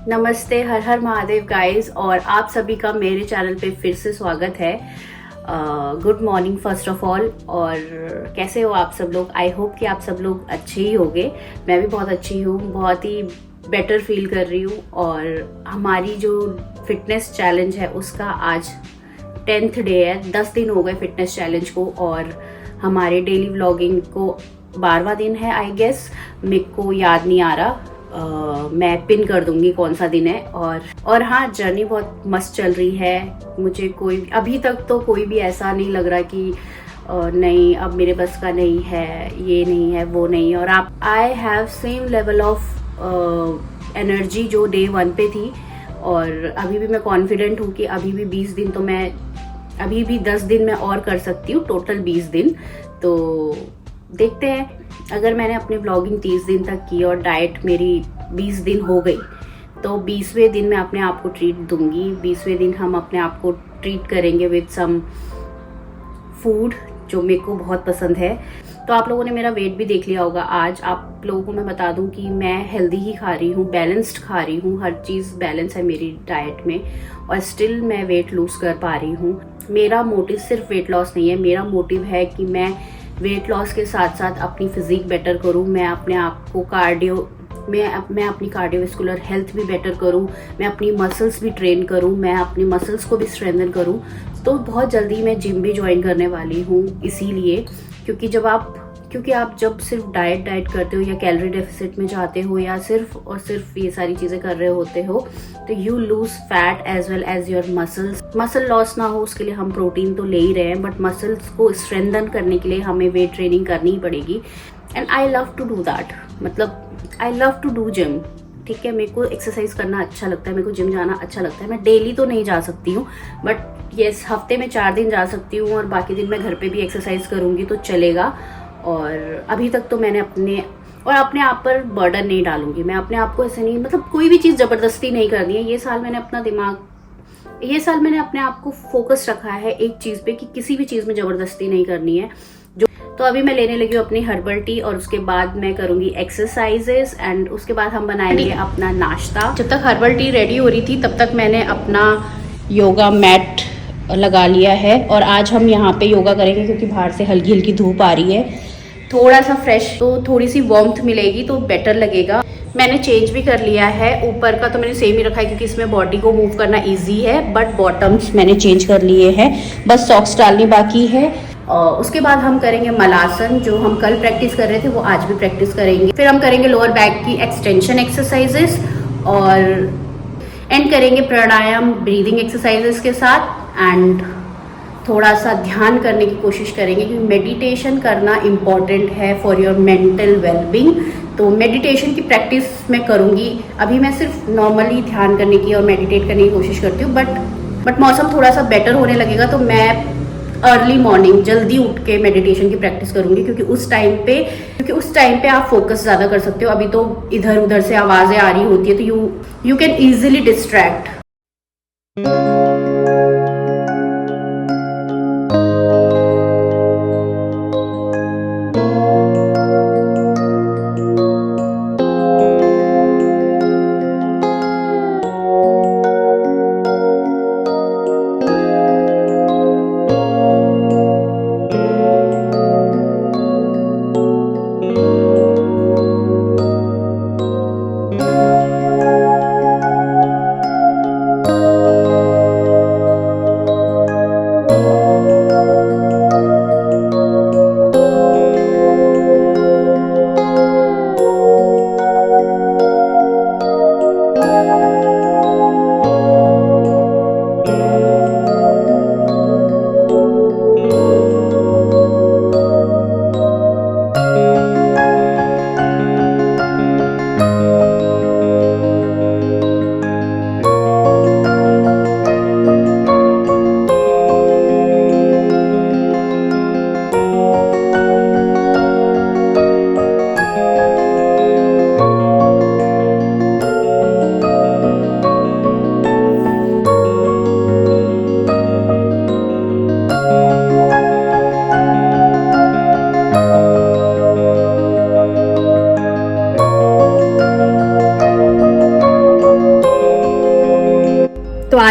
नमस्ते, हर हर महादेव गाइस। और आप सभी का मेरे चैनल पे फिर से स्वागत है। Good morning first of all. और कैसे हो आप सब लोग? आई होप कि आप सब लोग अच्छे ही होंगे। मैं भी बहुत अच्छी हूँ, बहुत ही बेटर फील कर रही हूँ। और हमारी जो फिटनेस चैलेंज है उसका आज 10th डे है। 10 दिन हो गए फिटनेस चैलेंज को और हमारे डेली व्लॉगिंग को 12वां दिन है आई गेस। मेरे को याद नहीं आ रहा। मैं पिन कर दूंगी कौन सा दिन है। और हाँ, जर्नी बहुत मस्त चल रही है। मुझे कोई अभी तक तो कोई भी ऐसा नहीं लग रहा कि नहीं अब मेरे बस का नहीं है, ये नहीं है, वो नहीं है। और आप I have same level of energy जो डे 1 पे थी। और अभी भी मैं कॉन्फिडेंट हूँ कि अभी भी 20 दिन तो मैं अभी भी 10 दिन मैं और कर सकती हूँ, टोटल 20 दिन। तो देखते हैं, अगर मैंने अपनी व्लॉगिंग 30 दिन तक की और डाइट मेरी 20 दिन हो गई तो 20वें दिन मैं अपने आप को ट्रीट दूंगी। 20वें दिन हम अपने आप को ट्रीट करेंगे विद सम फूड जो मेरे को बहुत पसंद है। तो आप लोगों ने मेरा वेट भी देख लिया होगा। आज आप लोगों को मैं बता दूं कि मैं हेल्दी ही खा रही हूँ, बैलेंस्ड खा रही हूँ, हर चीज़ बैलेंस है मेरी डाइट में और स्टिल मैं वेट लूज कर पा रही हूँ। मेरा मोटिव सिर्फ वेट लॉस नहीं है, मेरा मोटिव है कि मैं वेट लॉस के साथ साथ अपनी फिजिक बेटर करूँ। मैं अपने आप को मैं अपनी कार्डियोवैस्कुलर हेल्थ भी बेटर करूँ, मैं अपनी मसल्स भी ट्रेन करूँ, मैं अपनी मसल्स को भी स्ट्रेंथन करूँ। तो बहुत जल्दी मैं जिम भी ज्वाइन करने वाली हूँ, इसीलिए क्योंकि आप जब सिर्फ डाइट करते हो या कैलोरी डेफिसिट में जाते हो या सिर्फ और सिर्फ ये सारी चीज़ें कर रहे होते हो तो you lose fat as well as your muscles. Muscle loss ना हो उसके लिए हम प्रोटीन तो ले ही रहे हैं, बट मसल्स को स्ट्रेंथन करने के लिए हमें वेट ट्रेनिंग करनी ही पड़ेगी। And I love to do that, मतलब I love to do gym. ठीक है, मेरे को एक्सरसाइज करना अच्छा लगता है, मेरे को जिम जाना अच्छा लगता है। मैं डेली तो नहीं जा सकती हूँ, बट यस हफ्ते में 4 दिन जा सकती हूँ और बाकी दिन मैं घर पे भी एक्सरसाइज करूँगी तो चलेगा। और अभी तक तो मैंने अपने आप पर बर्डन नहीं डालूंगी। मैं अपने आप को ऐसे नहीं, मतलब कोई भी चीज़ ज़बरदस्ती नहीं करनी है। ये साल मैंने अपने आप को फोकस रखा है एक चीज़ पे कि किसी भी चीज़ में ज़बरदस्ती नहीं करनी है। तो अभी मैं लेने लगी हूँ अपनी हर्बल टी और उसके बाद मैं करूंगी एक्सरसाइजेस एंड उसके बाद हम बनाएंगे अपना नाश्ता। जब तक हर्बल टी रेडी हो रही थी तब तक मैंने अपना योगा मैट लगा लिया है और आज हम यहाँ पे योगा करेंगे क्योंकि बाहर से हल्की हल्की धूप आ रही है। थोड़ा सा फ्रेश, तो थोड़ी सी वार्मथ मिलेगी तो बेटर लगेगा। मैंने चेंज भी कर लिया है, ऊपर का तो मैंने सेम ही रखा है क्योंकि इसमें बॉडी को मूव करना इजी है, बट बॉटम्स मैंने चेंज कर लिए हैं, बस सॉक्स डालनी बाकी है। उसके बाद हम करेंगे मलासन, जो हम कल प्रैक्टिस कर रहे थे वो आज भी प्रैक्टिस करेंगे। फिर हम करेंगे लोअर बैक की एक्सटेंशन एक्सरसाइजेस और एंड करेंगे प्राणायाम ब्रीदिंग एक्सरसाइजेस के साथ। एंड थोड़ा सा ध्यान करने की कोशिश करेंगे क्योंकि मेडिटेशन करना इम्पॉर्टेंट है फॉर योर मेंटल वेलबींग। तो मेडिटेशन की प्रैक्टिस मैं करूँगी। अभी मैं सिर्फ नॉर्मली ध्यान करने की और मेडिटेट करने की कोशिश करती हूँ, बट मौसम थोड़ा सा बेटर होने लगेगा तो मैं अर्ली मॉर्निंग जल्दी उठ के मेडिटेशन की प्रैक्टिस करूँगी क्योंकि उस टाइम पे आप फोकस ज़्यादा कर सकते हो। अभी तो इधर उधर से आवाज़ें आ रही होती है तो यू कैन ईजिली डिस्ट्रैक्ट।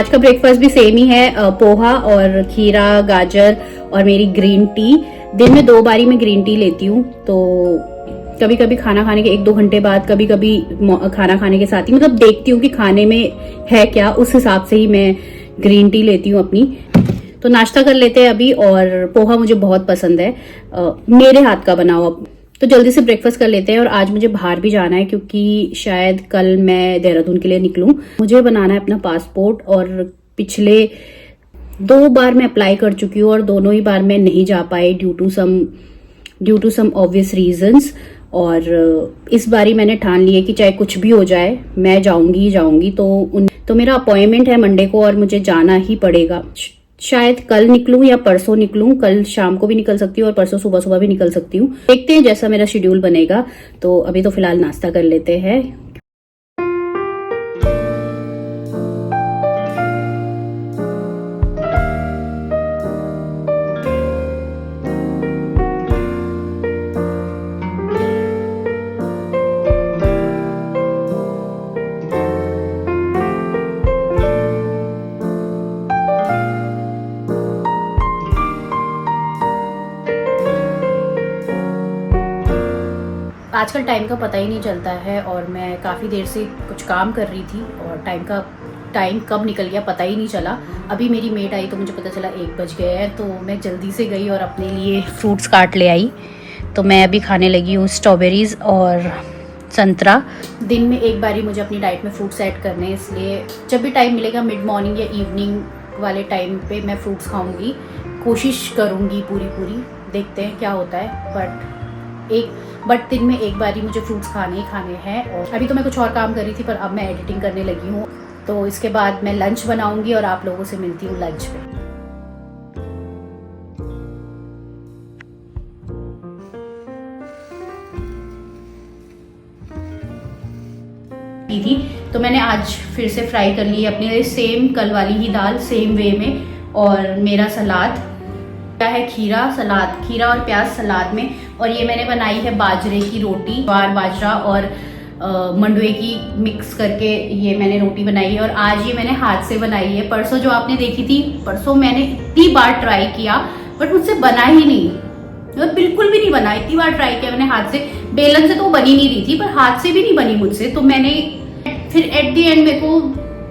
आज का ब्रेकफास्ट भी सेम ही है, पोहा और खीरा गाजर और मेरी ग्रीन टी। दिन में 2 बारी मैं ग्रीन टी लेती हूँ, तो कभी कभी खाना खाने के 1-2 घंटे बाद, कभी कभी खाना खाने के साथ ही, मतलब देखती हूँ कि खाने में है क्या, उस हिसाब से ही मैं ग्रीन टी लेती हूँ अपनी। तो नाश्ता कर लेते हैं अभी, और पोहा मुझे बहुत पसंद है, मेरे हाथ का बना हुआ। तो जल्दी से ब्रेकफास्ट कर लेते हैं। और आज मुझे बाहर भी जाना है, क्योंकि शायद कल मैं देहरादून के लिए निकलूं। मुझे बनाना है अपना पासपोर्ट, और पिछले 2 बार मैं अप्लाई कर चुकी हूँ और दोनों ही बार मैं नहीं जा पाई due to some obvious reasons. और इस बारी मैंने ठान लिया कि चाहे कुछ भी हो जाए मैं जाऊंगी। तो मेरा अपॉइंटमेंट है मंडे को, और मुझे जाना ही पड़ेगा। शायद कल निकलूं या परसों निकलूं, कल शाम को भी निकल सकती हूँ और परसों सुबह सुबह भी निकल सकती हूँ। देखते हैं जैसा मेरा शेड्यूल बनेगा। तो अभी तो फिलहाल नाश्ता कर लेते हैं। आजकल टाइम का पता ही नहीं चलता है, और मैं काफ़ी देर से कुछ काम कर रही थी और टाइम कब निकल गया पता ही नहीं चला। अभी मेरी मेट आई तो मुझे पता चला 1 बज गए हैं, तो मैं जल्दी से गई और अपने लिए फ्रूट्स काट ले आई। तो मैं अभी खाने लगी हूँ स्ट्रॉबेरीज़ और संतरा। दिन में 1 बार ही मुझे अपनी डाइट में फ्रूट्स ऐड करने हैं, इसलिए जब भी टाइम मिलेगा मिड मॉर्निंग या इवनिंग वाले टाइम पे मैं फ्रूट्स खाऊंगी, कोशिश करूँगी पूरी। देखते हैं क्या होता है, बट दिन में 1 बार ही मुझे फ्रूट्स खाने हैं। और अभी तो मैं कुछ और काम कर रही थी, पर अब मैं एडिटिंग करने लगी हूँ। तो इसके बाद मैं लंच बनाऊंगी और आप लोगों से मिलती हूँ लंच पे। थी तो मैंने आज फिर से फ्राई कर ली है अपने लिए सेम कल वाली ही दाल, सेम वे में। और मेरा सलाद क्या है, खीरा और प्याज सलाद में। और ये मैंने बनाई है बाजरे की रोटी, ज्वार बाजरा और मंडुए की मिक्स करके ये मैंने रोटी बनाई है। और आज ये मैंने हाथ से बनाई है। परसों जो आपने देखी थी, परसों मैंने इतनी बार ट्राई किया बट मुझसे बना ही नहीं, बिल्कुल भी नहीं बना। इतनी बार ट्राई किया मैंने हाथ से, बेलन से तो बनी नहीं रही थी, पर हाथ से भी नहीं बनी मुझसे। तो मैंने फिर एट दी एंड मेरे को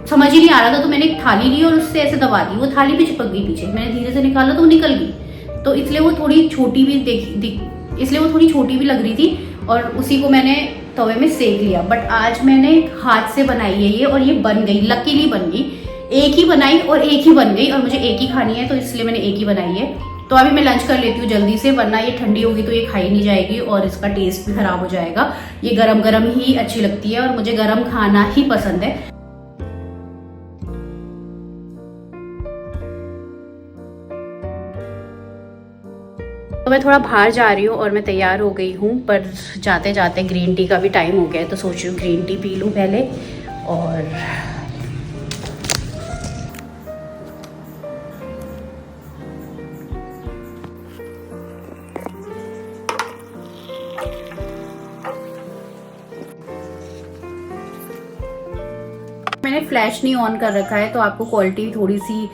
समझ ही नहीं आ रहा था, तो मैंने एक थाली ली और उससे ऐसे दबा दी, वो थाली भी चिपक गई पीछे। मैंने धीरे से निकाला तो वो निकल गई, तो इसलिए वो थोड़ी छोटी भी लग रही थी। और उसी को मैंने तवे में सेक लिया। बट आज मैंने हाथ से बनाई है ये, और ये बन गई, लकीली बन गई। एक ही बनाई और एक ही बन गई, और मुझे एक ही खानी है तो इसलिए मैंने एक ही बनाई है। तो अभी मैं लंच कर लेती हूँ जल्दी से, वरना ये ठंडी होगी तो ये खाई नहीं जाएगी और इसका टेस्ट भी खराब हो जाएगा। ये गरम गरम ही अच्छी लगती है और मुझे गरम खाना ही पसंद है। तो मैं थोड़ा बाहर जा रही हूँ और मैं तैयार हो गई हूँ, पर जाते जाते ग्रीन टी का भी टाइम हो गया है, तो सोच रही हूँ ग्रीन टी पी लूँ पहले। और मैंने फ्लैश नहीं ऑन कर रखा है, तो आपको क्वालिटी थोड़ी सी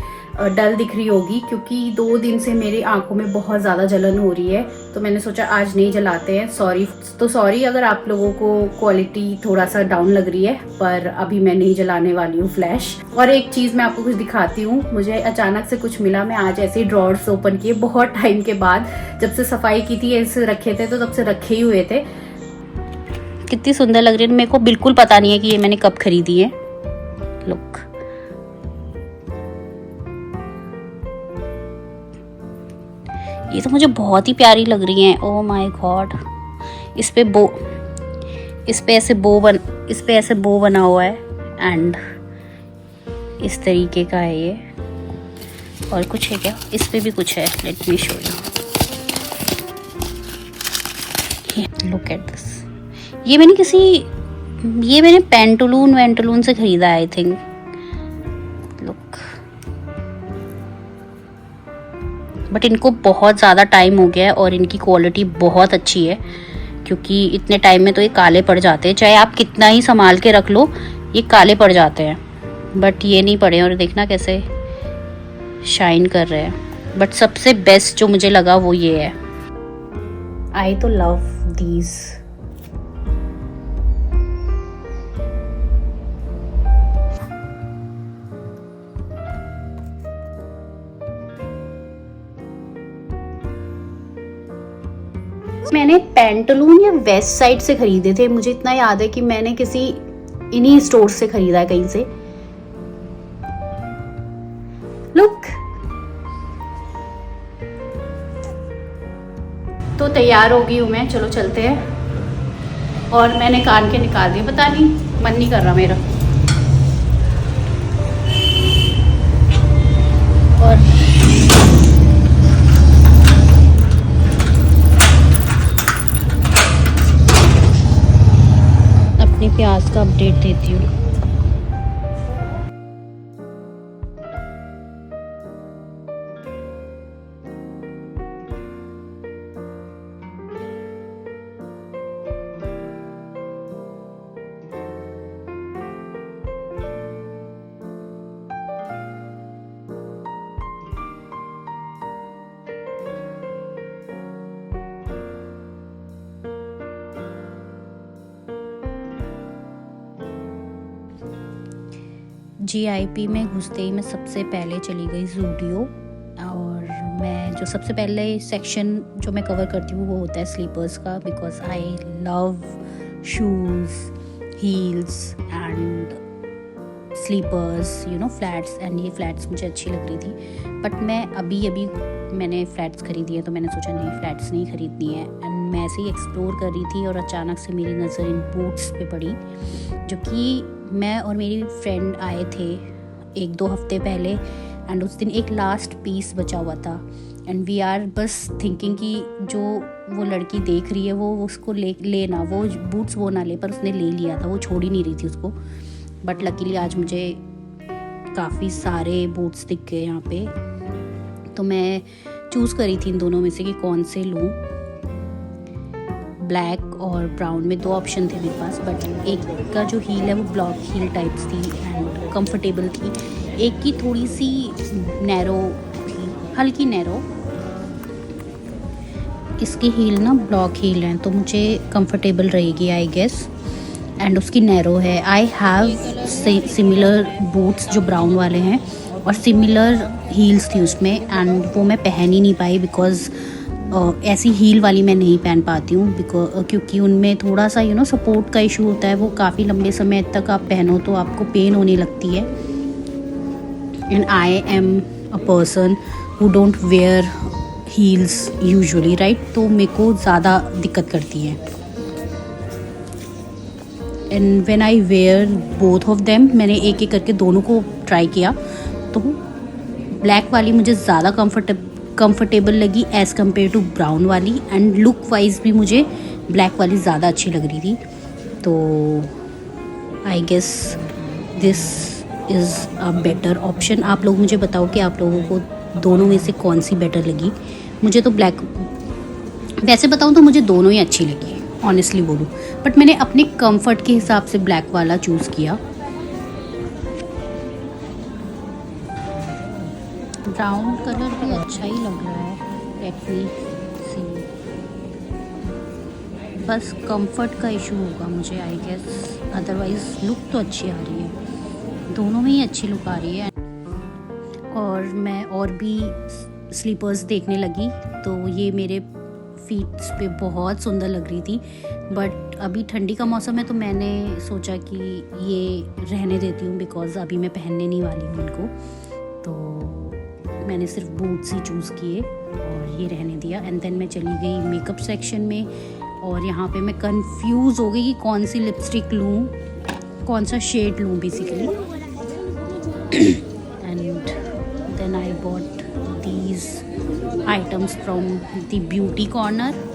डल दिख रही होगी, क्योंकि 2 दिन से मेरी आंखों में बहुत ज़्यादा जलन हो रही है। तो मैंने सोचा आज नहीं जलाते हैं। सॉरी अगर आप लोगों को क्वालिटी थोड़ा सा डाउन लग रही है, पर अभी मैं नहीं जलाने वाली हूँ फ्लैश। और एक चीज़ मैं आपको कुछ दिखाती हूँ, मुझे अचानक से कुछ मिला। मैं आज ऐसे ही ड्रॉर्स ओपन किए बहुत टाइम के बाद, जब से सफाई की थी ऐसे रखे थे, तो तब से रखे ही हुए थे। कितनी सुंदर लग रही है, मेरे को बिल्कुल पता नहीं है कि ये मैंने कब खरीदी है। लुक, ये तो मुझे बहुत ही प्यारी लग रही है। ओह माय गॉड, इस पे ऐसे बो बना हुआ है, एंड इस तरीके का है ये। और कुछ है क्या, इस पे भी कुछ है, let me show you. Look at this, ये मैंने पेंटलून से खरीदा है आई थिंक। लुक, बट इनको बहुत ज़्यादा टाइम हो गया है और इनकी क्वालिटी बहुत अच्छी है, क्योंकि इतने टाइम में तो ये काले पड़ जाते हैं। चाहे आप कितना ही संभाल के रख लो, ये काले पड़ जाते हैं। बट ये नहीं पड़े और देखना कैसे शाइन कर रहे हैं। बट सबसे बेस्ट जो मुझे लगा वो ये है। आई तो लव दीज। मैंने पैंटलून या वेस्ट साइड से खरीदे थे, मुझे इतना याद है कि मैंने किसी इन्हीं स्टोर से खरीदा है कहीं से। लुक, तो तैयार हो गई हूँ मैं, चलो चलते हैं। और मैंने कान के निकाल दिए, पता नहीं मन नहीं कर रहा मेरा। और अपने प्याज का अपडेट देती हूँ। GIP में घुसते ही मैं सबसे पहले चली गई ज़ूडियो। और मैं जो सबसे पहले सेक्शन जो मैं कवर करती हूँ वो होता है स्लीपर्स का, because I love shoes, heels and slippers, you know, flats. And ये फ्लैट्स मुझे अच्छी लग रही थी, बट मैं अभी मैंने फ्लैट्स खरीदी है, तो मैंने सोचा नहीं, फ्लैट्स नहीं खरीदनी है। एंड मैं ऐसे ही एक्सप्लोर कर रही थी और अचानक से मेरी नज़र इन बूट्स पे पड़ी, जो कि मैं और मेरी फ्रेंड आए थे 1-2 हफ्ते पहले। एंड उस दिन एक लास्ट पीस बचा हुआ था, एंड वी आर बस थिंकिंग कि जो वो लड़की देख रही है वो उसको लेना, वो बूट्स वो ना ले, पर उसने ले लिया था, वो छोड़ ही नहीं रही थी उसको। बट लकीली आज मुझे काफ़ी सारे बूट्स दिख गए यहाँ पे, तो मैं चूज़ करी थी इन दोनों में से कि कौन से लूँ। ब्लैक और ब्राउन में 2 ऑप्शन थे मेरे पास, बट एक का जो हील है वो ब्लॉक हील टाइप्स थी एंड कंफर्टेबल थी। एक की थोड़ी सी नैरो थी, हल्की नैरो। इसकी हील ना ब्लॉक हील है, तो मुझे कंफर्टेबल रहेगी आई गेस। एंड उसकी नैरो है। आई हैव सिमिलर बूट्स जो ब्राउन वाले हैं, और सिमिलर हील्स थी उसमें, एंड वो मैं पहन ही नहीं पाई बिकॉज ऐसी हील वाली मैं नहीं पहन पाती हूँ, क्योंकि उनमें थोड़ा सा यू नो सपोर्ट का इशू होता है। वो काफ़ी लंबे समय तक आप पहनो तो आपको पेन होने लगती है। And I am a person who don't wear heels usually, right, तो मेरे को ज़्यादा दिक्कत करती है। And when I wear both of them, मैंने एक एक करके दोनों को ट्राई किया, तो ब्लैक वाली मुझे ज़्यादा कंफर्टेबल लगी एज़ कम्पेयर टू ब्राउन वाली। एंड लुक वाइज भी मुझे ब्लैक वाली ज़्यादा अच्छी लग रही थी। तो I guess this is a better option. आप लोग मुझे बताओ कि आप लोगों को दोनों में से कौन सी बेटर लगी। मुझे तो ब्लैक, वैसे बताऊँ तो मुझे दोनों ही अच्छी लगी, ऑनेस्टली बोलूँ, बट मैंने अपने कंफर्ट के हिसाब से ब्लैक वाला चूज़ किया। ब्राउन कलर भी अच्छा ही लग रहा है, लेट मी सी। बस कंफर्ट का इशू होगा मुझे आई गेस, अदरवाइज़ लुक तो अच्छी आ रही है, दोनों में ही अच्छी लुक आ रही है। और मैं और भी स्लीपर्स देखने लगी, तो ये मेरे फीट्स पे बहुत सुंदर लग रही थी। बट अभी ठंडी का मौसम है, तो मैंने सोचा कि ये रहने देती हूँ, बिकॉज़ अभी मैं पहनने नहीं वाली हूँ इनको। तो मैंने सिर्फ बूट्स ही चूज़ किए और ये रहने दिया। एंड देन मैं चली गई मेकअप सेक्शन में, और यहाँ पे मैं कंफ्यूज हो गई कि कौन सी लिपस्टिक लूँ, कौन सा शेड लूँ basically. And then I bought these items from the beauty corner.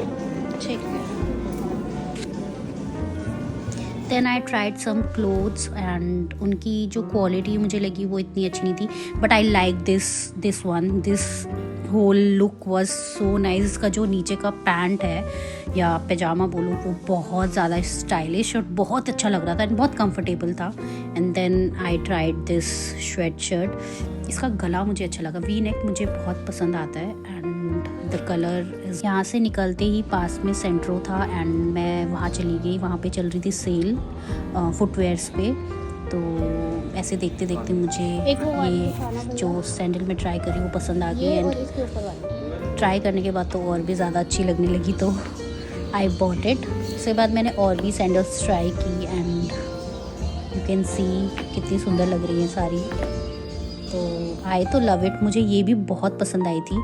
Then I tried some clothes, and उनकी जो क्वालिटी मुझे लगी वो इतनी अच्छी नहीं थी, but I like this one, this whole look was so nice. इसका जो नीचे का पैंट है या पैजामा बोलूँ वो बहुत ज़्यादा स्टाइलिश और बहुत अच्छा लग रहा था एंड बहुत कंफर्टेबल था। And then I tried this sweatshirt. इसका गला मुझे अच्छा लगा, वी नेक मुझे बहुत पसंद आता है एंड द कलर। यहाँ से निकलते ही पास में सेंट्रो था एंड मैं वहाँ चली गई। वहाँ पे चल रही थी सेल फुटवेयर्स पे, तो ऐसे देखते देखते मुझे ये जो सैंडल में ट्राई करी वो पसंद आ गई एंड ट्राई करने के बाद तो और भी ज़्यादा अच्छी लगने लगी, तो आई बॉट इट। उसके बाद मैंने और भी सैंडल्स ट्राई की एंड यू कैन सी कितनी सुंदर लग रही हैं सारी। तो आई तो लव इट, मुझे ये भी बहुत पसंद आई थी।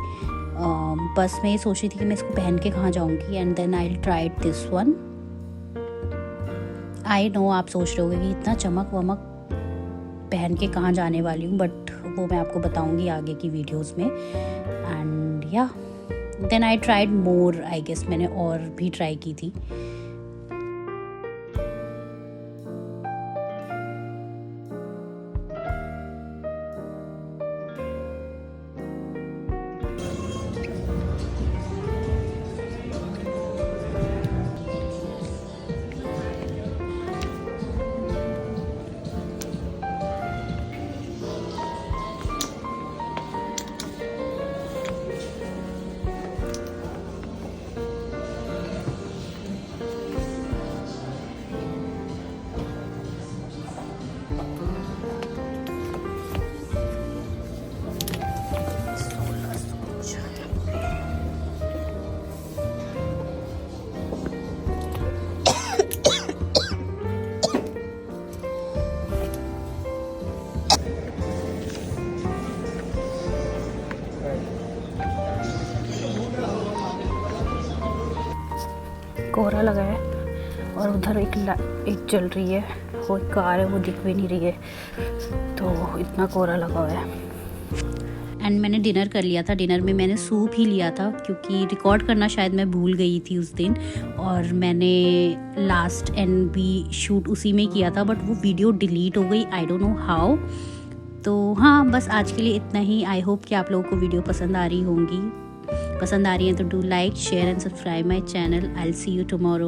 बस मैं ये सोच रही थी कि मैं इसको पहन के कहाँ जाऊँगी and then I tried this one. I know आप सोच रहे होगे कि इतना चमक वमक पहन के कहाँ जाने वाली हूँ, बट वो मैं आपको बताऊँगी आगे की वीडियोस में। एंड या then I tried more, I guess मैंने और भी ट्राई की थी। कोहरा लगा है और उधर एक जल रही है, वो कार है वो दिख भी नहीं रही है, तो इतना कोहरा लगा हुआ है। एंड मैंने डिनर कर लिया था। डिनर में मैंने सूप ही लिया था क्योंकि रिकॉर्ड करना शायद मैं भूल गई थी उस दिन, और मैंने लास्ट एंड भी शूट उसी में किया था, बट वो वीडियो डिलीट हो गई, आई डोंट नो हाउ। तो हाँ, बस आज के लिए इतना ही। आई होप कि आप लोगों को वीडियो पसंद आ रही होंगी। पसंद आ रही है तो do like, share and subscribe my channel. I will see you tomorrow.